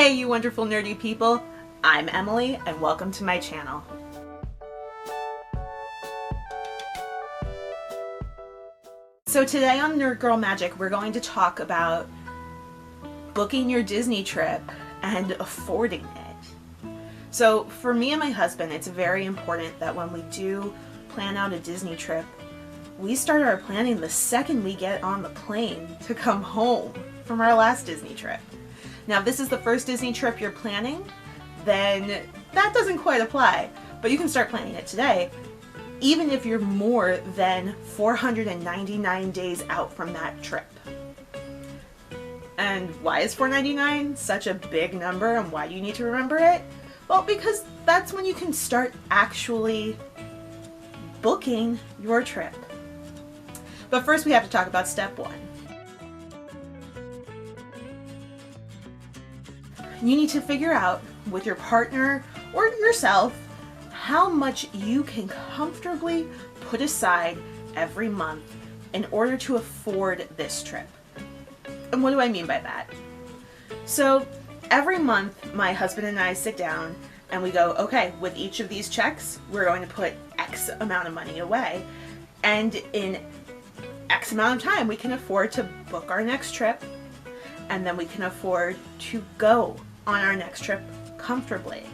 Hey you wonderful nerdy people, I'm Emily and welcome to my channel. So today on NerdGirlMagic we're going to talk about booking your Disney trip and affording it. So for me and my husband, it's very important that when we do plan out a Disney trip, we start our planning the second we get on the plane to come home from our last Disney trip. Now, if this is the first Disney trip you're planning, then that doesn't quite apply, but you can start planning it today, even if you're more than 499 days out from that trip. And why is 499 such a big number and why do you need to remember it? Well, because that's when you can start actually booking your trip. But first we have to talk about step one. You need to figure out with your partner or yourself how much you can comfortably put aside every month in order to afford this trip. And what do I mean by that? So every month my husband and I sit down and we go, okay, with each of these checks, we're going to put X amount of money away. And in X amount of time, we can afford to book our next trip, and then we can afford to go on our next trip comfortably.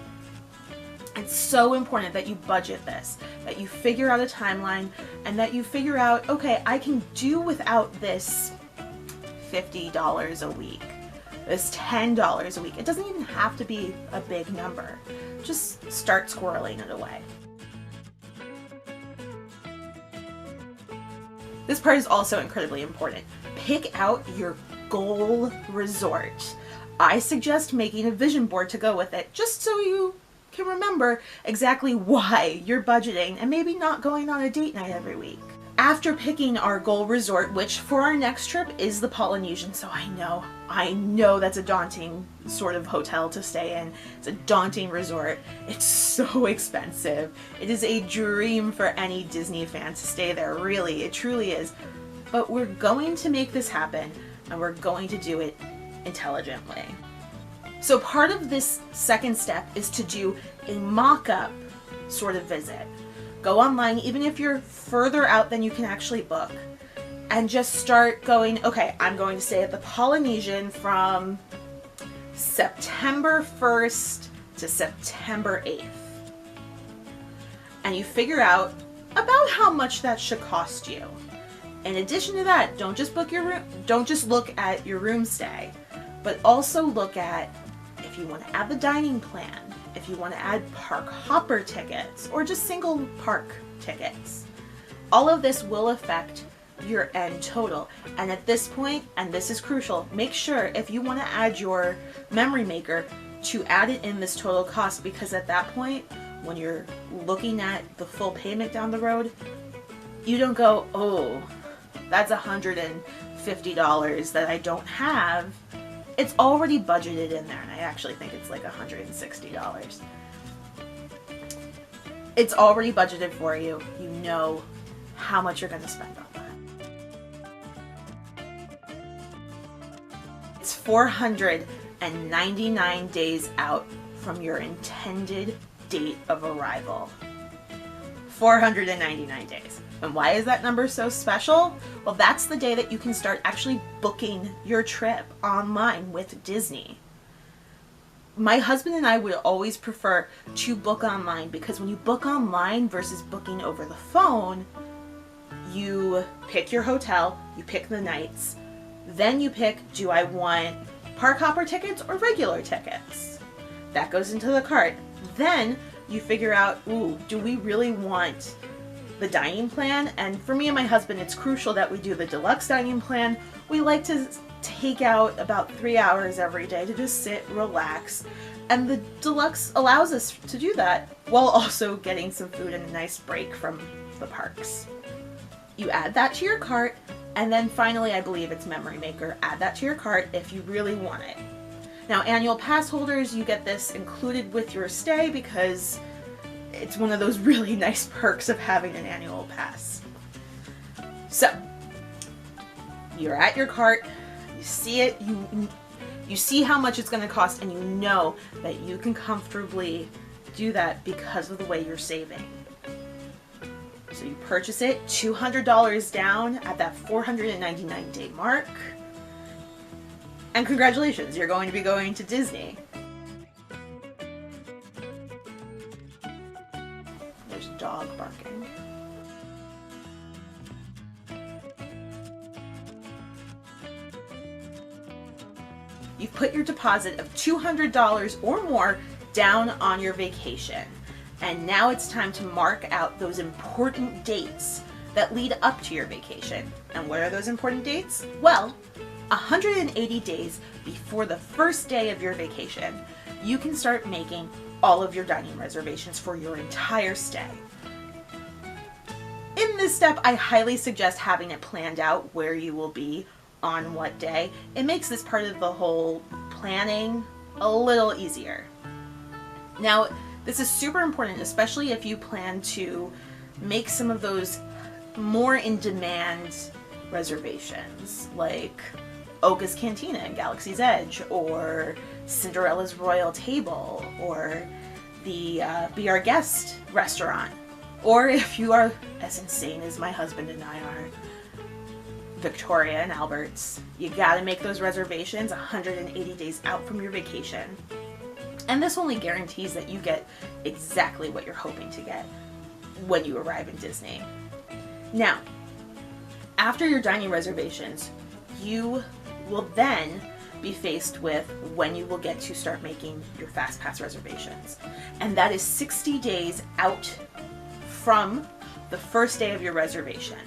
It's so important that you budget this, that you figure out a timeline, and that you figure out, okay, I can do without this $50 a week, this $10 a week. It doesn't even have to be a big number. Just start squirreling it away. This part is also incredibly important. Pick out your goal resort. I suggest making a vision board to go with it, just so you can remember exactly why you're budgeting and maybe not going on a date night every week. After picking our goal resort, which for our next trip is the Polynesian, so I know that's a daunting sort of hotel to stay in. It's a daunting resort. It's so expensive. It is a dream for any Disney fan to stay there, really. It truly is. But we're going to make this happen, and we're going to do it intelligently. So part of this second step is to do a mock-up sort of visit. Go online, even if you're further out than you can actually book, and just start going, okay, I'm going to stay at the Polynesian from September 1st to September 8th. And you figure out about how much that should cost you. In addition to that, don't just book your room, don't just look at your room stay, but also look at if you want to add the dining plan, if you want to add park hopper tickets, or just single park tickets. All of this will affect your end total. And at this point, and this is crucial, make sure if you want to add your memory maker to add it in this total cost, because at that point, when you're looking at the full payment down the road, you don't go, oh, that's $150 that I don't have. It's already budgeted in there, and I actually think it's like $160. It's already budgeted for you. You know how much you're going to spend on that. It's 499 days out from your intended date of arrival. 499 days. And why is that number so special? Well, that's the day that you can start actually booking your trip online with Disney. My husband and I would always prefer to book online because when you book online versus booking over the phone, you pick your hotel, you pick the nights, then you pick, do I want park hopper tickets or regular tickets? That goes into the cart. Then you figure out, ooh, do we really want the dining plan? And for me and my husband, it's crucial that we do the deluxe dining plan. We like to take out about 3 hours every day to just sit, relax, and the deluxe allows us to do that while also getting some food and a nice break from the parks. You add that to your cart, and then finally, I believe it's Memory Maker, add that to your cart if you really want it. Now, annual pass holders, you get this included with your stay because it's one of those really nice perks of having an annual pass. So, you're at your cart, you see it, You see how much it's going to cost, and you know that you can comfortably do that because of the way you're saving. So you purchase it, $200 down at that 499 day mark. And congratulations, you're going to be going to Disney. There's a dog barking. You've put your deposit of $200 or more down on your vacation. And now it's time to mark out those important dates that lead up to your vacation. And what are those important dates? Well, 180 days before the first day of your vacation, you can start making all of your dining reservations for your entire stay. In this step, I highly suggest having it planned out where you will be on what day. It makes this part of the whole planning a little easier. Now, this is super important, especially if you plan to make some of those more in-demand reservations, like Oga's Cantina and Galaxy's Edge, or Cinderella's Royal Table, or the Be Our Guest restaurant. Or if you are as insane as my husband and I are, Victoria and Albert's. You gotta make those reservations 180 days out from your vacation. And this only guarantees that you get exactly what you're hoping to get when you arrive in Disney. Now, after your dining reservations, you will then be faced with when you will get to start making your FastPass reservations. And that is 60 days out from the first day of your reservation.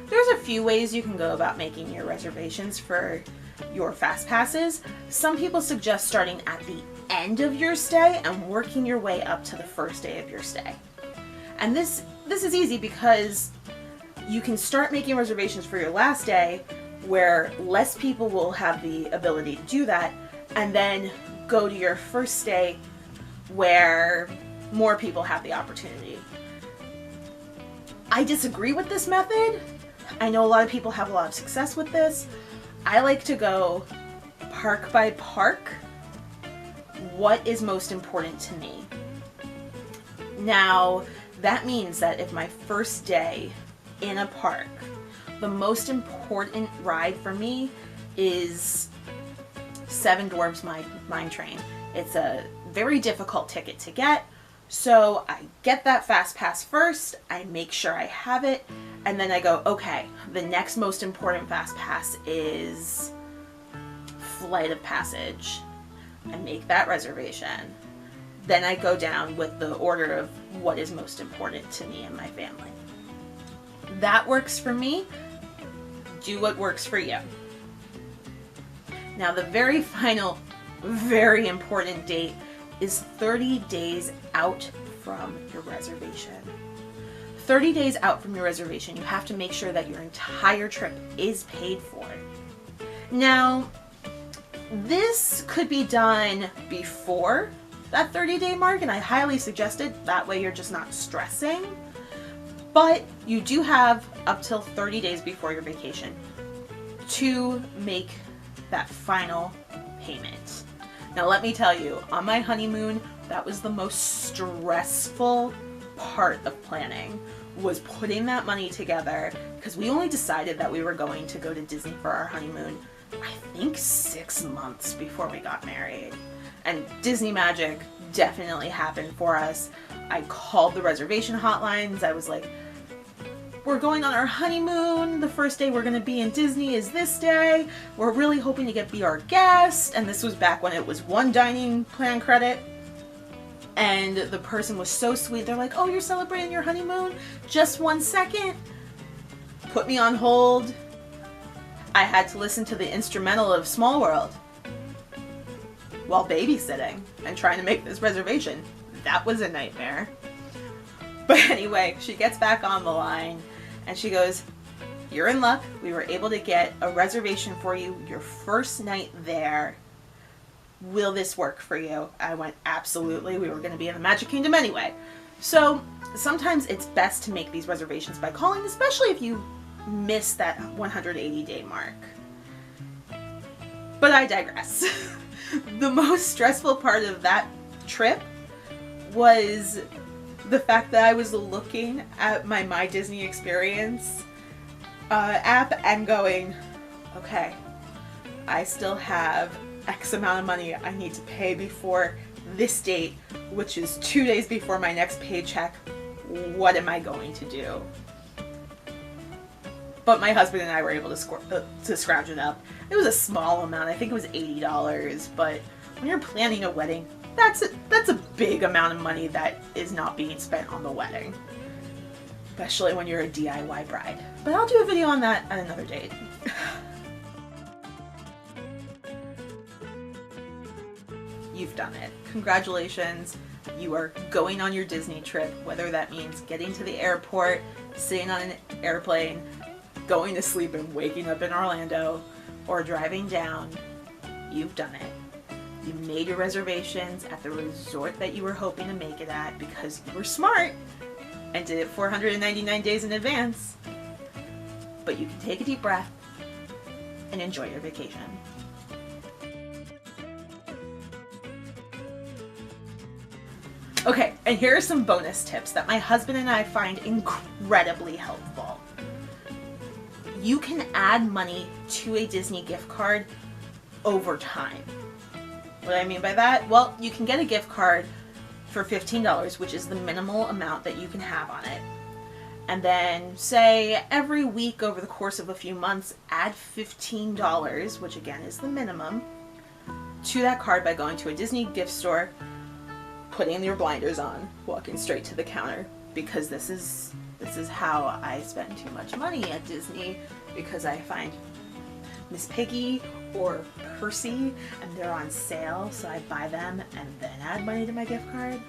There's a few ways you can go about making your reservations for your FastPasses. Some people suggest starting at the end of your stay and working your way up to the first day of your stay. And this is easy because you can start making reservations for your last day where less people will have the ability to do that, and then go to your first day where more people have the opportunity. I disagree with this method. I know a lot of people have a lot of success with this. I like to go park by park. What is most important to me? Now, that means that if my first day in a park, the most important ride for me is Seven Dwarfs Mine Train. It's a very difficult ticket to get, so I get that fast pass first, I make sure I have it, and then I go, okay, the next most important fast pass is Flight of Passage. I make that reservation. Then I go down with the order of what is most important to me and my family. That works for me. Do what works for you. Now, the very final, very important date is 30 days out from your reservation. 30 days out from your reservation, you have to make sure that your entire trip is paid for. Now, this could be done before that 30-day mark, and I highly suggest it. That way you're just not stressing. But you do have up till 30 days before your vacation to make that final payment. Now, let me tell you, on my honeymoon, that was the most stressful part of planning, was putting that money together, because we only decided that we were going to go to Disney for our honeymoon, I think 6 months before we got married. And NerdGirlMagic definitely happened for us. I called the reservation hotlines. I was like, we're going on our honeymoon. The first day we're going to be in Disney is this day. We're really hoping to get Be Our Guest. And this was back when it was 1 dining plan credit. And the person was so sweet. They're like, oh, you're celebrating your honeymoon? Just 1 second. Put me on hold. I had to listen to the instrumental of Small World while babysitting and trying to make this reservation. That was a nightmare. But anyway, she gets back on the line and she goes, you're in luck. We were able to get a reservation for you your first night there. Will this work for you? I went, absolutely. We were going to be in the Magic Kingdom anyway. So sometimes it's best to make these reservations by calling, especially if you miss that 180-day mark. But I digress. The most stressful part of that trip was the fact that I was looking at my Disney Experience app and going, okay, I still have X amount of money I need to pay before this date, which is 2 days before my next paycheck. What am I going to do? But my husband and I were able to scrounge it up. It was a small amount. I think it was $80. But when you're planning a wedding, that's a big amount of money that is not being spent on the wedding. Especially when you're a DIY bride. But I'll do a video on that at another date. You've done it. Congratulations. You are going on your Disney trip, whether that means getting to the airport, sitting on an airplane, going to sleep and waking up in Orlando, or driving down. You've done it. You made your reservations at the resort that you were hoping to make it at because you were smart and did it 499 days in advance. But you can take a deep breath and enjoy your vacation. Okay, and here are some bonus tips that my husband and I find incredibly helpful. You can add money to a Disney gift card over time. What do I mean by that? Well, you can get a gift card for $15, which is the minimal amount that you can have on it. And then, say, every week over the course of a few months, add $15, which again is the minimum, to that card by going to a Disney gift store, putting your blinders on, walking straight to the counter, because this is how I spend too much money at Disney, because I find Miss Piggy or Percy and they're on sale, so I buy them and then add money to my gift card.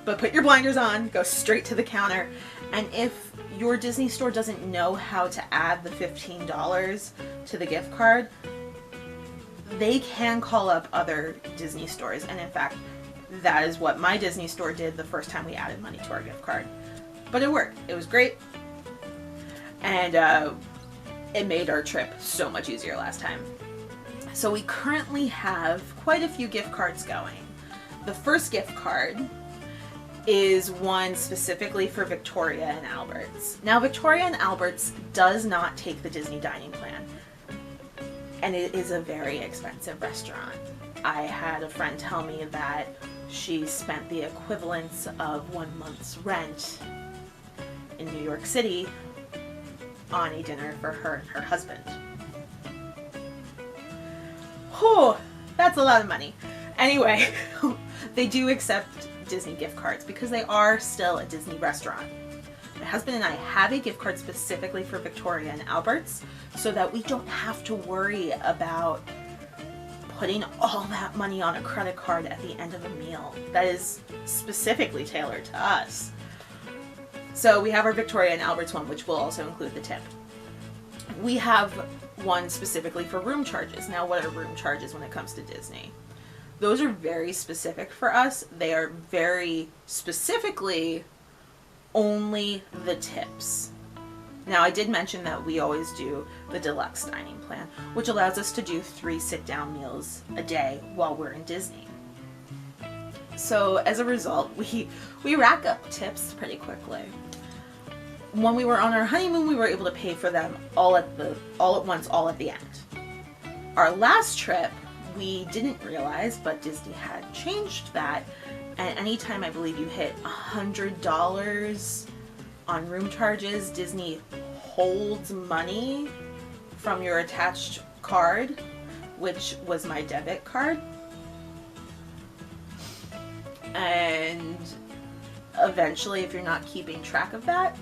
But put your blinders on, go straight to the counter, and if your Disney store doesn't know how to add the $15 to the gift card, they can call up other Disney stores, and in fact, that is what my Disney store did the first time we added money to our gift card. But it worked. It was great. And it made our trip so much easier last time. So we currently have quite a few gift cards going. The first gift card is one specifically for Victoria and Albert's. Now, Victoria and Albert's does not take the Disney dining plan, and it is a very expensive restaurant. I had a friend tell me that she spent the equivalence of 1 month's rent in New York City on a dinner for her and her husband. Whew, that's a lot of money. Anyway, they do accept Disney gift cards because they are still a Disney restaurant. My husband and I have a gift card specifically for Victoria and Albert's so that we don't have to worry about putting all that money on a credit card at the end of a meal. That is specifically tailored to us. So we have our Victoria and Albert's one, which will also include the tip. We have one specifically for room charges. Now, what are room charges when it comes to Disney? Those are very specific for us. They are very specifically only the tips. Now, I did mention that we always do the deluxe dining plan, which allows us to do 3 sit-down meals a day while we're in Disney. So as a result, we rack up tips pretty quickly. When we were on our honeymoon, we were able to pay for them all at once, all at the end. Our last trip, we didn't realize, but Disney had changed that. And anytime I believe you hit $100 on room charges, Disney holds money from your attached card, which was my debit card. And eventually, if you're not keeping track of that,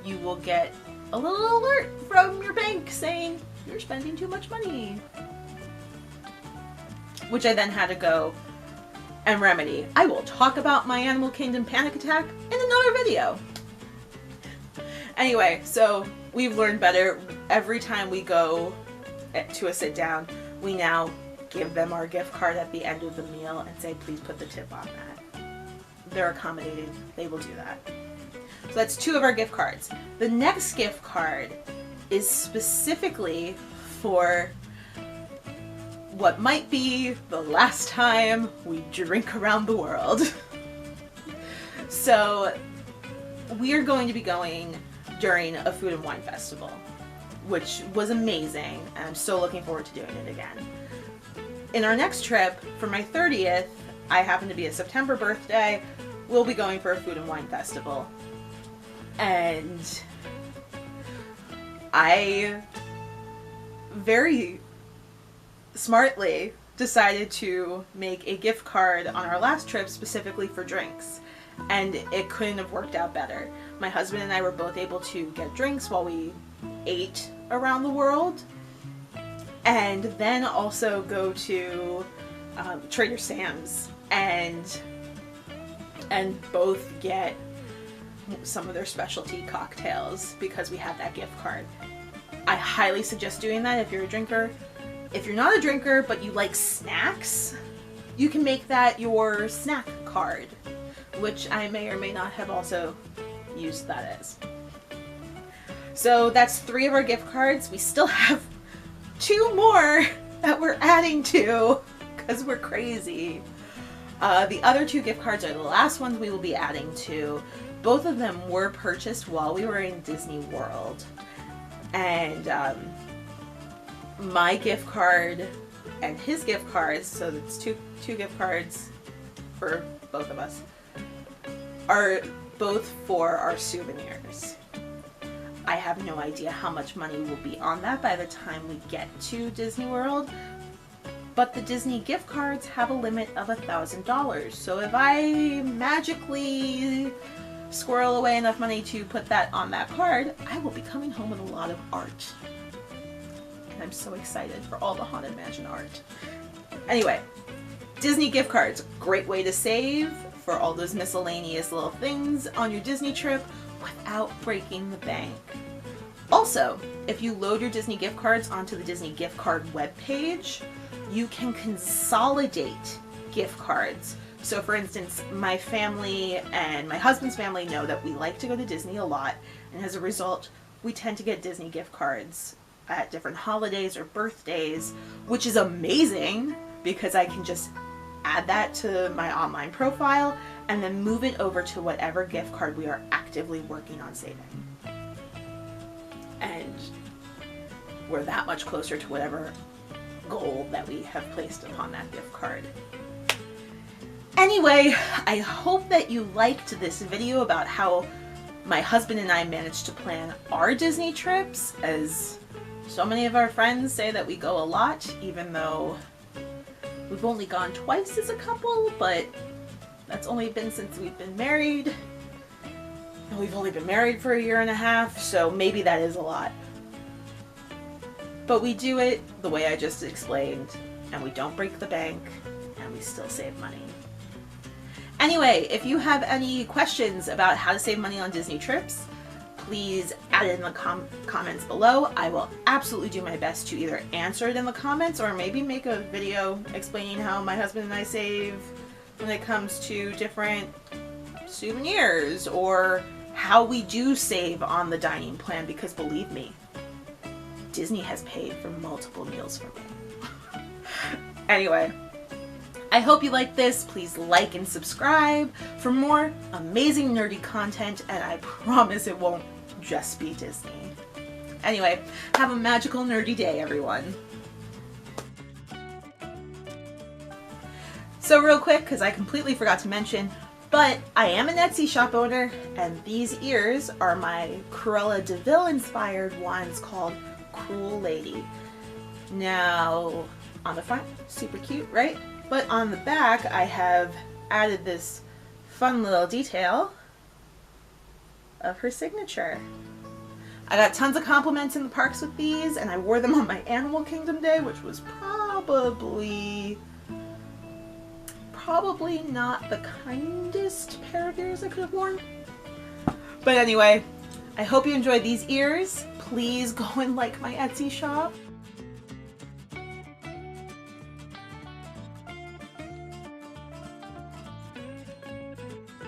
you will get a little alert from your bank saying you're spending too much money, which I then had to go and remedy. I will talk about my Animal Kingdom panic attack in another video. Anyway, so we've learned better. Every time we go to a sit down, we now give them our gift card at the end of the meal and say, please put the tip on that. They're accommodated. They will do that. So that's 2 of our gift cards. The next gift card is specifically for what might be the last time we drink around the world. So we are going to be going during a food and wine festival, which was amazing, and I'm so looking forward to doing it again. In our next trip, for my 30th, I happen to be a September birthday, we'll be going for a food and wine festival. And I very smartly decided to make a gift card on our last trip specifically for drinks. And it couldn't have worked out better. My husband and I were both able to get drinks while we ate around the world. And then also go to Trader Sam's and both get some of their specialty cocktails because we have that gift card. I highly suggest doing that if you're a drinker. If you're not a drinker but you like snacks, you can make that your snack card, which I may or may not have also used that as. So that's 3 of our gift cards. We still have 2 more that we're adding to because we're crazy. The other 2 gift cards are the last ones we will be adding to. Both of them were purchased while we were in Disney World. And my gift card and his gift cards, so that's two gift cards for both of us, are both for our souvenirs. I have no idea how much money will be on that by the time we get to Disney World, but the Disney gift cards have a limit of $1,000. So if I magically squirrel away enough money to put that on that card, I will be coming home with a lot of art. And I'm so excited for all the Haunted Mansion art. Anyway, Disney gift cards, great way to save for all those miscellaneous little things on your Disney trip without breaking the bank. Also, if you load your Disney gift cards onto the Disney gift card webpage, you can consolidate gift cards. So for instance, my family and my husband's family know that we like to go to Disney a lot, and as a result, we tend to get Disney gift cards at different holidays or birthdays, which is amazing because I can just add that to my online profile and then move it over to whatever gift card we are actively working on saving. And we're that much closer to whatever goal that we have placed upon that gift card. Anyway, I hope that you liked this video about how my husband and I managed to plan our Disney trips, as so many of our friends say that we go a lot, even though we've only gone twice as a couple, but that's only been since we've been married. And we've only been married for 1.5 years, so maybe that is a lot. But we do it the way I just explained, and we don't break the bank, and we still save money. Anyway, if you have any questions about how to save money on Disney trips, please add it in the comments below. I will absolutely do my best to either answer it in the comments or maybe make a video explaining how my husband and I save when it comes to different souvenirs, or how we do save on the dining plan, because believe me, Disney has paid for multiple meals for me. Anyway, I hope you liked this. Please like and subscribe for more amazing nerdy content, and I promise it won't just be Disney. Anyway, have a magical nerdy day, everyone. So real quick, because I completely forgot to mention, but I am an Etsy shop owner, and these ears are my Cruella de Vil inspired ones called Cruel Lady. Now, on the front, super cute, right? But on the back, I have added this fun little detail of her signature. I got tons of compliments in the parks with these, and I wore them on my Animal Kingdom day, which was probably not the kindest pair of ears I could have worn. But anyway, I hope you enjoyed these ears. Please go and like my Etsy shop.